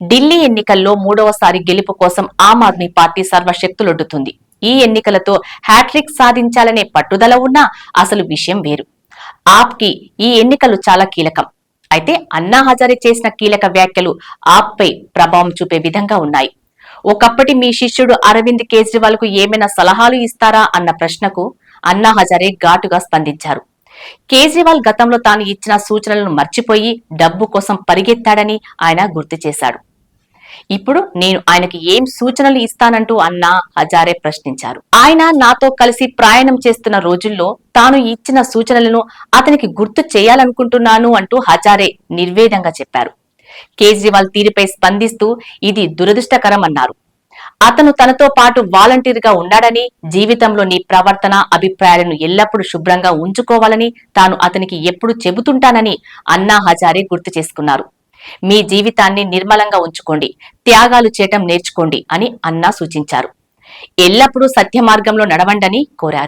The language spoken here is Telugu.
ఢిల్లీ ఎన్నికల్లో మూడవసారి గెలుపు కోసం ఆమ్ ఆద్మీ పార్టీ సర్వశక్తులొడ్డుతుంది. ఈ ఎన్నికలతో హ్యాట్రిక్ సాధించాలనే పట్టుదల ఉన్నా అసలు విషయం వేరు. ఆప్ కి ఈ ఎన్నికలు చాలా కీలకం. అయితే అన్నా హజారే చేసిన కీలక వ్యాఖ్యలు ఆప్ పై ప్రభావం చూపే విధంగా ఉన్నాయి. ఒకప్పటి మీ శిష్యుడు అరవింద్ కేజ్రీవాల్ కు ఏమైనా సలహాలు ఇస్తారా అన్న ప్రశ్నకు అన్నా హజారే ఘాటుగా స్పందించారు. కేజ్రీవాల్ గతంలో తాను ఇచ్చిన సూచనలను మర్చిపోయి డబ్బు కోసం పరిగెత్తాడని ఆయన గుర్తు చేశాడు. ఇప్పుడు నేను ఆయనకి ఏం సూచనలు ఇస్తానంటూ అన్నా హజారే ప్రశ్నించారు. ఆయన నాతో కలిసి ప్రయాణం చేస్తున్న రోజుల్లో తాను ఇచ్చిన సూచనలను అతనికి గుర్తు చేయాలనుకుంటున్నాను అంటూ హజారే నిర్వేదంగా చెప్పారు. కేజ్రీవాల్ తీరుపై స్పందిస్తూ ఇది దురదృష్టకరమన్నారు. అతను తనతో పాటు వాలంటీర్ గా ఉన్నాడని, జీవితంలో నీ ప్రవర్తన, అభిప్రాయాలను ఎల్లప్పుడూ శుభ్రంగా ఉంచుకోవాలని తాను అతనికి ఎప్పుడు చెబుతుంటానని అన్నా హజారే గుర్తు చేసుకున్నారు. మీ జీవితాన్ని నిర్మలంగా ఉంచుకోండి, త్యాగాలు చేయటం నేర్చుకోండి అని అన్నా సూచించారు. ఎల్లప్పుడూ సత్య మార్గంలో నడవండని కోరారు.